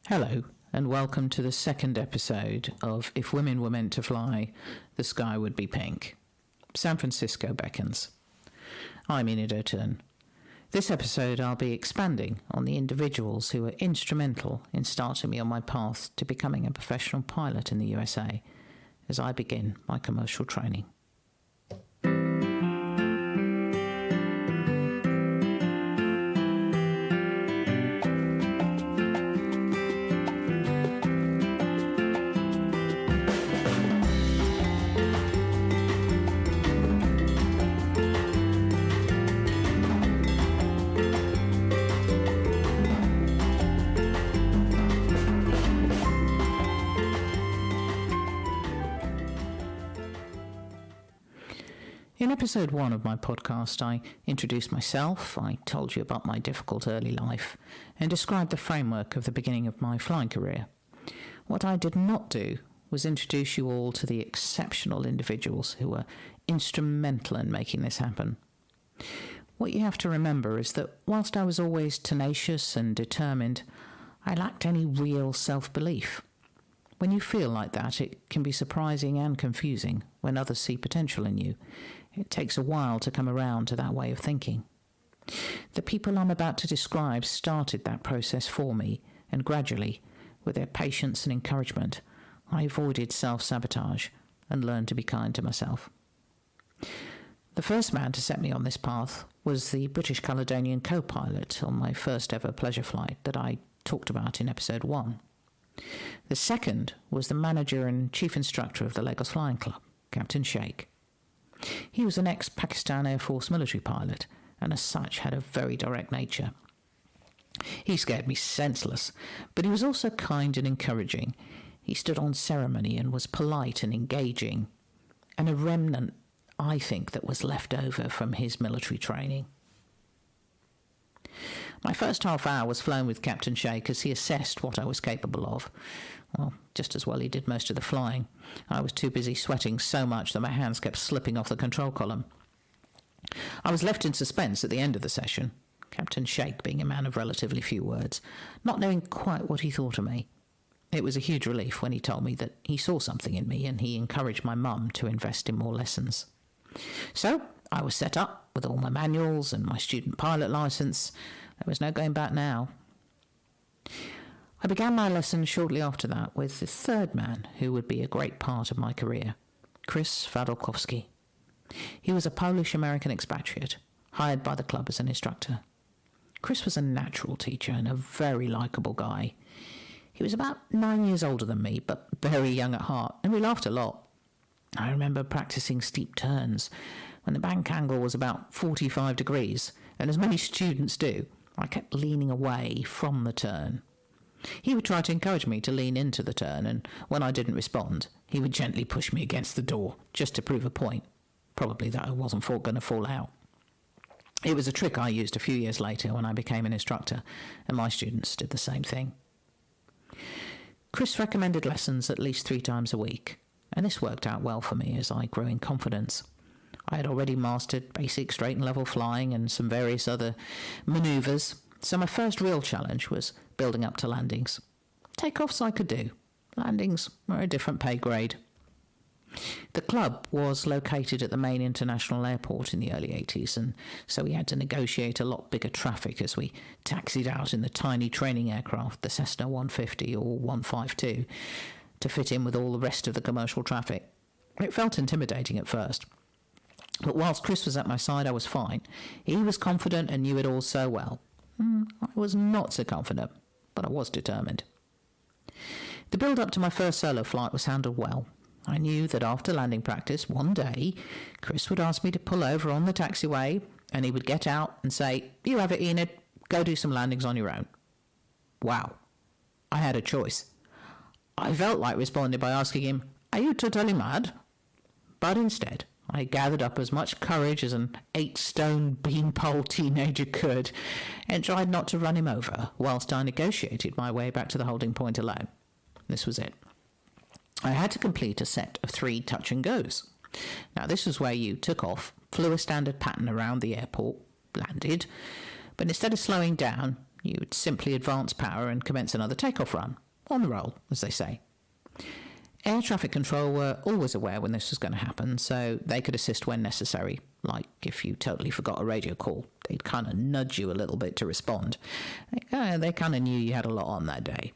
Hello, and welcome to the second episode of If Women Were Meant to Fly, the Sky Would Be Pink. Francisco Beckons. I'm Enid O'Turn. This episode I'll be expanding on the individuals who were instrumental in starting me on my path to becoming a professional pilot in the USA as I begin my commercial training. In episode 1 of my podcast, I introduced myself, I told you about my difficult early life, and described the framework of the beginning of my flying career. What I did not do was introduce you all to the exceptional individuals who were instrumental in making this happen. What you have to remember is that whilst I was always tenacious and determined, I lacked any real self-belief. When you feel like that, it can be surprising and confusing when others see potential in you. It takes a while to come around to that way of thinking. The people I'm about to describe started that process for me, and gradually, with their patience and encouragement, I avoided self-sabotage and learned to be kind to myself. The first man to set me on this path was the British Caledonian co-pilot on my first ever pleasure flight that I talked about in episode 1. The second was the manager and chief instructor of the Lagos Flying Club, Kempton Sheikh. He was an ex-Pakistan Air Force military pilot, and as such had a very direct nature. He scared me senseless, but he was also kind and encouraging. He stood on ceremony and was polite and engaging, and a remnant, I think, that was left over from his military training. My first half hour was flown with Captain Sheikh as he assessed what I was capable of. Well, just as well he did most of the flying. I was too busy sweating so much that my hands kept slipping off the control column. I was left in suspense at the end of the session, Captain Sheikh being a man of relatively few words, not knowing quite what he thought of me. It was a huge relief when he told me that he saw something in me and he encouraged my mum to invest in more lessons. So I was set up with all my manuals and my student pilot licence. There was no going back now. I began my lesson shortly after that with the third man who would be a great part of my career, Chris Farrel. He was a Polish-American expatriate, hired by the club as an instructor. Chris was a natural teacher and a very likeable guy. He was about 9 years older than me, but very young at heart, and we laughed a lot. I remember practicing steep turns when the bank angle was about 45 degrees, and as many students do, I kept leaning away from the turn. He would try to encourage me to lean into the turn, and when I didn't respond, he would gently push me against the door, just to prove a point, probably that I wasn't going to fall out. It was a trick I used a few years later when I became an instructor, and my students did the same thing. Chris recommended lessons at least 3 times a week, and this worked out well for me as I grew in confidence. I had already mastered basic straight and level flying and some various other manoeuvres, so my first real challenge was building up to landings. Takeoffs I could do. Landings were a different pay grade. The club was located at the main international airport in the early 80s, and so we had to negotiate a lot bigger traffic as we taxied out in the tiny training aircraft, the Cessna 150 or 152, to fit in with all the rest of the commercial traffic. It felt intimidating at first. But whilst Chris was at my side, I was fine. He was confident and knew it all so well. I was not so confident, but I was determined. The build-up to my first solo flight was handled well. I knew that after landing practice, one day, Chris would ask me to pull over on the taxiway, and he would get out and say, "You have it, Enid. Go do some landings on your own." Wow. I had a choice. I felt like responding by asking him, "Are you totally mad?" But instead, I gathered up as much courage as an 8-stone beanpole teenager could and tried not to run him over whilst I negotiated my way back to the holding point alone. This was it. I had to complete a set of 3 touch and goes. Now this was where you took off, flew a standard pattern around the airport, landed, but instead of slowing down, You would simply advance power and commence another takeoff run. On the roll, as they say. Air traffic control were always aware when this was going to happen, so they could assist when necessary. Like if you totally forgot a radio call, they'd kind of nudge you a little bit to respond. They kind of knew you had a lot on that day.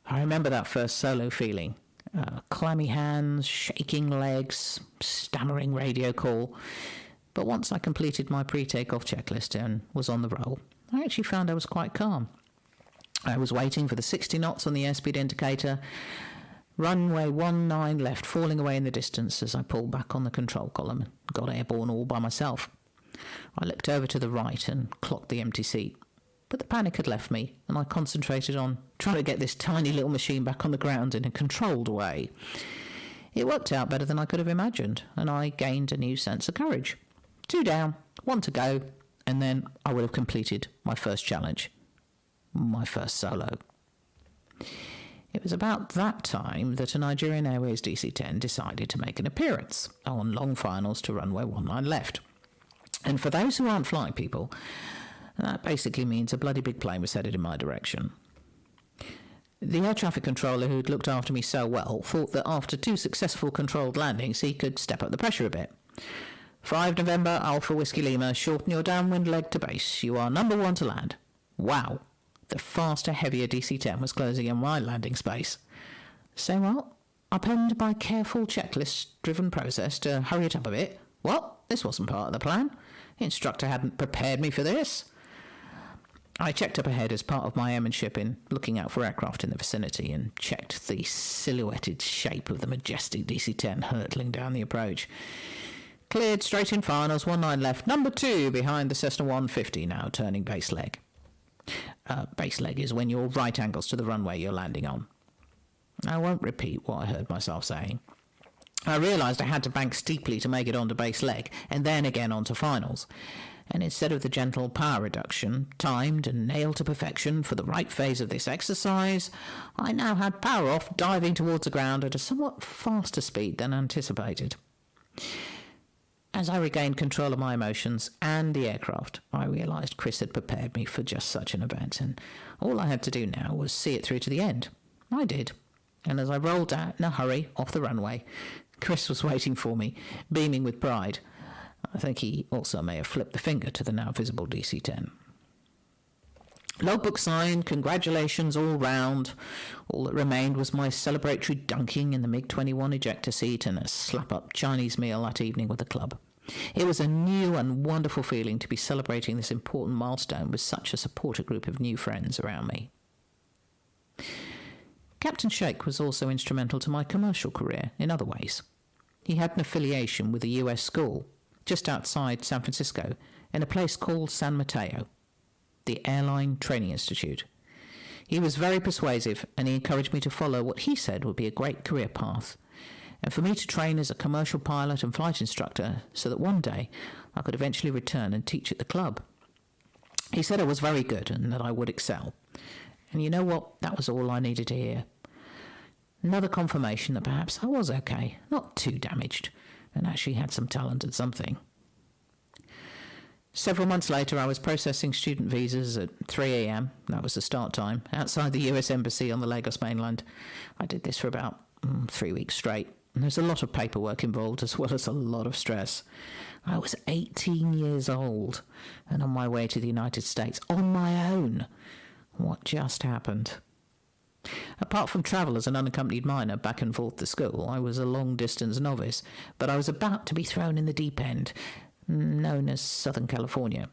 I remember that first solo feeling. Clammy hands, shaking legs, stammering radio call. But once I completed my pre-takeoff checklist and was on the roll, I actually found I was quite calm. I was waiting for the 60 knots on the airspeed indicator. Runway 19 left, falling away in the distance as I pulled back on the control column and got airborne all by myself. I looked over to the right and clocked the empty seat. But the panic had left me, and I concentrated on trying to get this tiny little machine back on the ground in a controlled way. It worked out better than I could have imagined, and I gained a new sense of courage. 2 down, 1 to go, and then I would have completed my first challenge, my first solo. It was about that time that a Nigerian Airways DC-10 decided to make an appearance on long finals to runway 19 left. And for those who aren't flight people, that basically means a bloody big plane was headed in my direction. The air traffic controller who'd looked after me so well thought that after 2 successful controlled landings he could step up the pressure a bit. 5 November, Alpha Whiskey Lima, shorten your downwind leg to base. You are number 1 to land. Wow. The faster, heavier DC-10 was closing in my landing space. So what? I penned my careful checklist-driven process to hurry it up a bit. Well, this wasn't part of the plan. The instructor hadn't prepared me for this. I checked up ahead as part of my airmanship in looking out for aircraft in the vicinity and checked the silhouetted shape of the majestic DC-10 hurtling down the approach. Cleared straight in finals, 19 left, number 2 behind the Cessna 150, now turning base leg. Base leg is when you're right angles to the runway you're landing on. I won't repeat what I heard myself saying. I realised I had to bank steeply to make it onto base leg, and then again onto finals. And instead of the gentle power reduction, timed and nailed to perfection for the right phase of this exercise, I now had power off, diving towards the ground at a somewhat faster speed than anticipated. As I regained control of my emotions and the aircraft, I realised Chris had prepared me for just such an event, and all I had to do now was see it through to the end. I did, and as I rolled out in a hurry off the runway, Chris was waiting for me, beaming with pride. I think he also may have flipped the finger to the now visible DC-10. Logbook signed, congratulations all round. All that remained was my celebratory dunking in the MiG-21 ejector seat and a slap-up Chinese meal that evening with the club. It was a new and wonderful feeling to be celebrating this important milestone with such a supportive group of new friends around me. Kempton Sheikh was also instrumental to my commercial career in other ways. He had an affiliation with a US school just outside San Francisco in a place called San Mateo, the Airline Training Institute. He was very persuasive, and he encouraged me to follow what he said would be a great career path, and for me to train as a commercial pilot and flight instructor so that one day I could eventually return and teach at the club. He said I was very good and that I would excel. And you know what? That was all I needed to hear. Another confirmation that perhaps I was okay, not too damaged, and actually had some talent at something. Several months later, I was processing student visas at 3 a.m., that was the start time, outside the US Embassy on the Lagos mainland. I did this for about 3 weeks straight, and there's a lot of paperwork involved as well as a lot of stress. I was 18 years old and on my way to the United States on my own. What just happened? Apart from travel as an unaccompanied minor back and forth to school, I was a long-distance novice, but I was about to be thrown in the deep end, known as Southern California.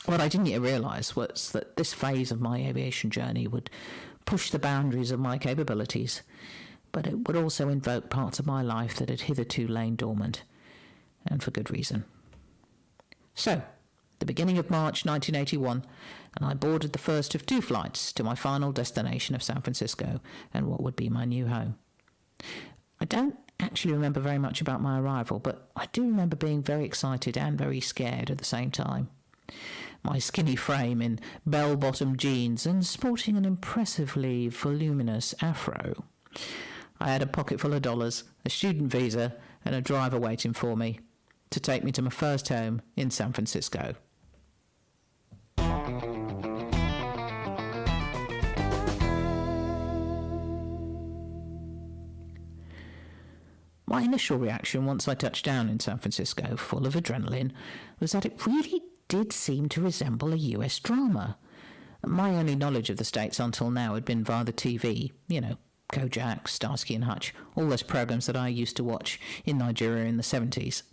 What I didn't yet realise was that this phase of my aviation journey would push the boundaries of my capabilities, but it would also invoke parts of my life that had hitherto lain dormant, and for good reason. So, the beginning of March 1981, and I boarded the first of 2 flights to my final destination of San Francisco and what would be my new home. I don't actually remember very much about my arrival, but I do remember being very excited and very scared at the same time. My skinny frame in bell-bottom jeans and sporting an impressively voluminous afro. I had a pocket full of dollars, a student visa, and a driver waiting for me to take me to my first home in San Francisco. My initial reaction once I touched down in San Francisco, full of adrenaline, was that it really did seem to resemble a US drama. My only knowledge of the States until now had been via the TV, Kojak, Starsky and Hutch, all those programs that I used to watch in Nigeria in the 70s.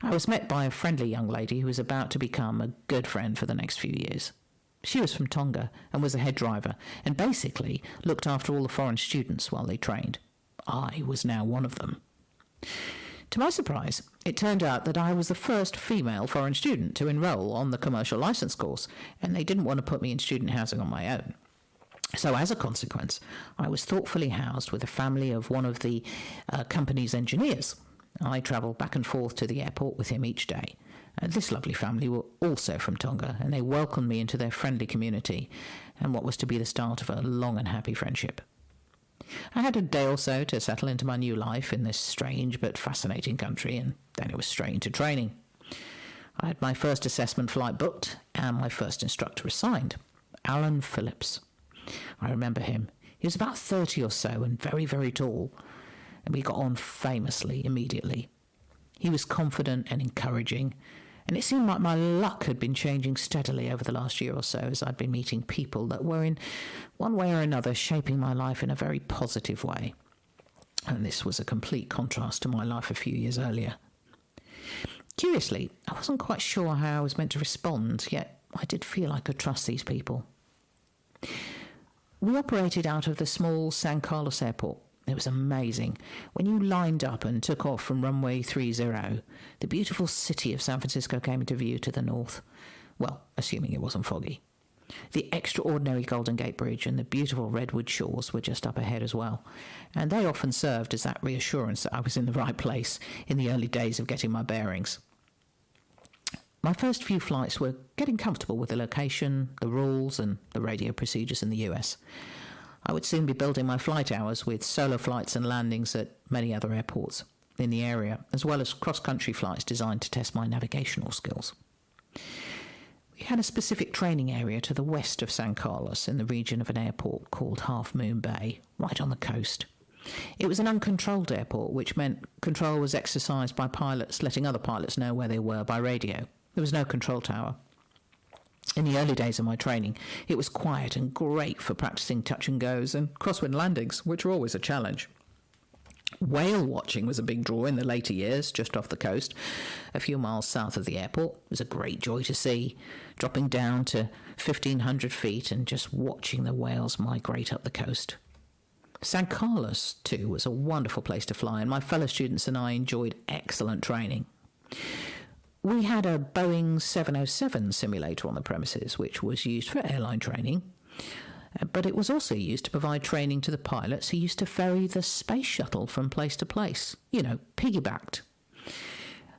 I was met by a friendly young lady who was about to become a good friend for the next few years. She was from Tonga and was a head driver, and basically looked after all the foreign students while they trained. I was now one of them. To my surprise, it turned out that I was the first female foreign student to enrol on the commercial license course, and they didn't want to put me in student housing on my own. So as a consequence, I was thoughtfully housed with a family of one of the company's engineers. I travelled back and forth to the airport with him each day. This lovely family were also from Tonga, and they welcomed me into their friendly community, and what was to be the start of a long and happy friendship. I had a day or so to settle into my new life in this strange but fascinating country, and then it was straight into training. I had my first assessment flight booked, and my first instructor assigned, Alan Phillips. I remember him. He was about 30 or so and very, very tall, and we got on famously immediately. He was confident and encouraging, and it seemed like my luck had been changing steadily over the last year or so as I'd been meeting people that were in one way or another shaping my life in a very positive way. And this was a complete contrast to my life a few years earlier. Curiously, I wasn't quite sure how I was meant to respond, yet I did feel I could trust these people. We operated out of the small San Carlos airport. It was amazing. When you lined up and took off from runway 30, the beautiful city of San Francisco came into view to the north. Well, assuming it wasn't foggy. The extraordinary Golden Gate Bridge and the beautiful redwood shores were just up ahead as well, and they often served as that reassurance that I was in the right place in the early days of getting my bearings. My first few flights were getting comfortable with the location, the rules, and the radio procedures in the US. I would soon be building my flight hours with solo flights and landings at many other airports in the area, as well as cross-country flights designed to test my navigational skills. We had a specific training area to the west of San Carlos in the region of an airport called Half Moon Bay, right on the coast. It was an uncontrolled airport, which meant control was exercised by pilots letting other pilots know where they were by radio. There was no control tower. In the early days of my training, it was quiet and great for practicing touch and goes and crosswind landings, which were always a challenge. Whale watching was a big draw in the later years, just off the coast, a few miles south of the airport. It was a great joy to see, dropping down to 1,500 feet and just watching the whales migrate up the coast. San Carlos, too, was a wonderful place to fly, and my fellow students and I enjoyed excellent training. We had a Boeing 707 simulator on the premises, which was used for airline training, but it was also used to provide training to the pilots who used to ferry the space shuttle from place to place, piggybacked.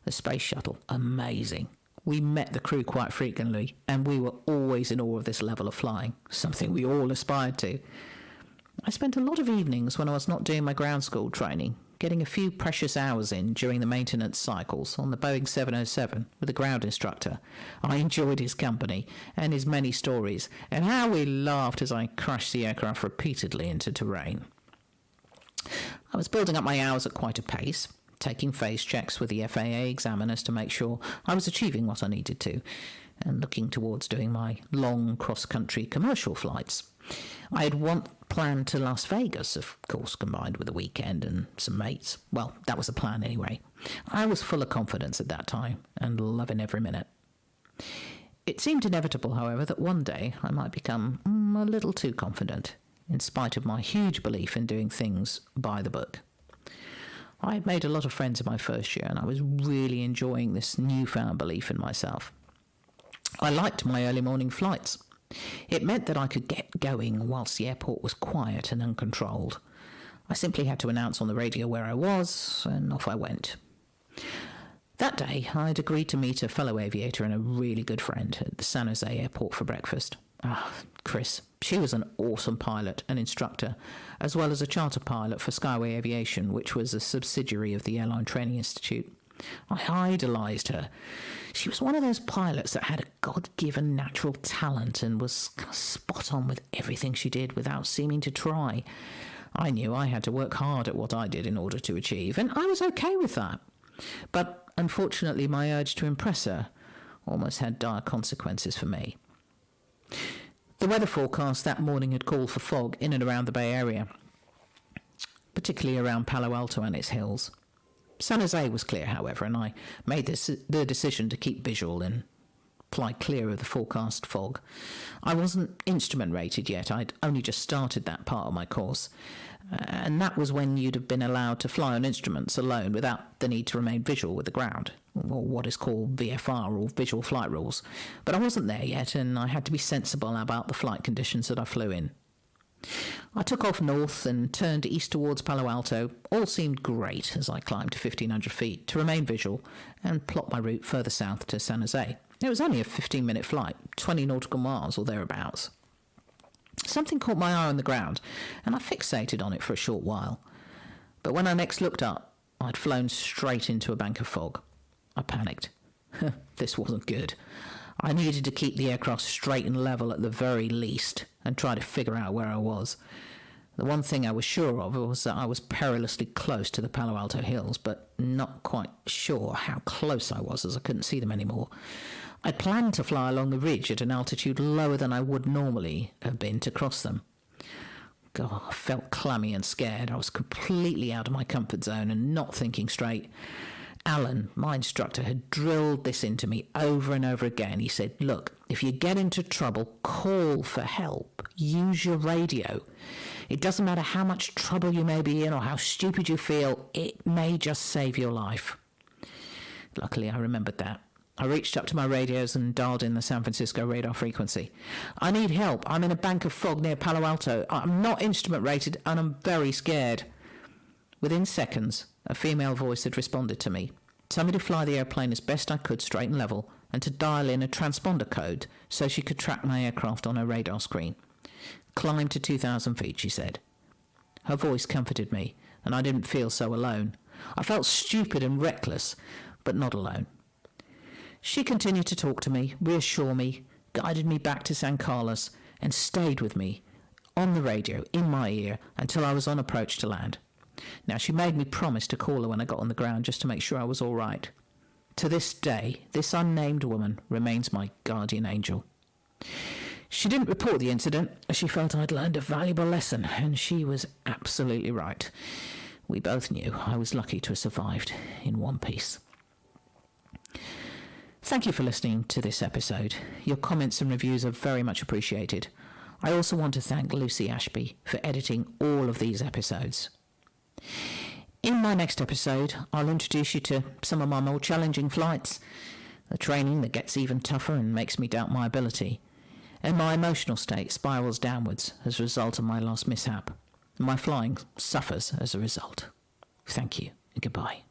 The space shuttle, amazing. We met the crew quite frequently, and we were always in awe of this level of flying, something we all aspired to. I spent a lot of evenings when I was not doing my ground school training, getting a few precious hours in during the maintenance cycles on the Boeing 707 with a ground instructor. I enjoyed his company and his many stories, and how we laughed as I crashed the aircraft repeatedly into terrain. I was building up my hours at quite a pace, taking phase checks with the FAA examiners to make sure I was achieving what I needed to, and looking towards doing my long cross-country commercial flights. I had once planned to Las Vegas, of course, combined with a weekend and some mates. Well, that was the plan anyway. I was full of confidence at that time and loving every minute. It seemed inevitable, however, that one day I might become a little too confident, in spite of my huge belief in doing things by the book. I had made a lot of friends in my first year, and I was really enjoying this newfound belief in myself. I liked my early morning flights. It meant that I could get going whilst the airport was quiet and uncontrolled. I simply had to announce on the radio where I was, and off I went. That day, I'd agreed to meet a fellow aviator and a really good friend at the San Jose airport for breakfast. Chris. She was an awesome pilot and instructor, as well as a charter pilot for Skyway Aviation, which was a subsidiary of the Airline Training Institute. I idolised her. She was one of those pilots that had a God-given natural talent and was spot on with everything she did without seeming to try. I knew I had to work hard at what I did in order to achieve, and I was okay with that. But unfortunately, my urge to impress her almost had dire consequences for me. The weather forecast that morning had called for fog in and around the Bay Area, particularly around Palo Alto and its hills. San Jose was clear, however, and I made the decision to keep visual and fly clear of the forecast fog. I wasn't instrument rated yet. I'd only just started that part of my course, and that was when you'd have been allowed to fly on instruments alone without the need to remain visual with the ground, or what is called VFR, or visual flight rules. But I wasn't there yet, and I had to be sensible about the flight conditions that I flew in. I took off north and turned east towards Palo Alto. All seemed great as I climbed to 1,500 feet to remain visual and plot my route further south to San Jose. It was only a 15-minute flight, 20 nautical miles or thereabouts. Something caught my eye on the ground, and I fixated on it for a short while. But when I next looked up, I'd flown straight into a bank of fog. I panicked. This wasn't good. I needed to keep the aircraft straight and level at the very least and try to figure out where I was. The one thing I was sure of was that I was perilously close to the Palo Alto hills, but not quite sure how close I was as I couldn't see them anymore. I planned to fly along the ridge at an altitude lower than I would normally have been to cross them. God, I felt clammy and scared. I was completely out of my comfort zone and not thinking straight. Alan, my instructor, had drilled this into me over and over again. He said, look, if you get into trouble, call for help. Use your radio. It doesn't matter how much trouble you may be in or how stupid you feel, it may just save your life. Luckily, I remembered that. I reached up to my radios and dialed in the San Francisco radar frequency. I need help. I'm in a bank of fog near Palo Alto. I'm not instrument rated and I'm very scared. Within seconds, a female voice had responded to me, telling me to fly the airplane as best I could straight and level and to dial in a transponder code so she could track my aircraft on her radar screen. Climb to 2,000 feet, she said. Her voice comforted me, and I didn't feel so alone. I felt stupid and reckless, but not alone. She continued to talk to me, reassure me, guided me back to San Carlos, and stayed with me on the radio, in my ear, until I was on approach to land. Now, she made me promise to call her when I got on the ground just to make sure I was all right. To this day, this unnamed woman remains my guardian angel. She didn't report the incident, as she felt I'd learned a valuable lesson, and she was absolutely right. We both knew I was lucky to have survived in one piece. Thank you for listening to this episode. Your comments and reviews are very much appreciated. I also want to thank Lucy Ashby for editing all of these episodes. In my next episode, I'll introduce you to some of my more challenging flights, the training that gets even tougher and makes me doubt my ability, and my emotional state spirals downwards as a result of my last mishap. My flying suffers as a result. Thank you and goodbye.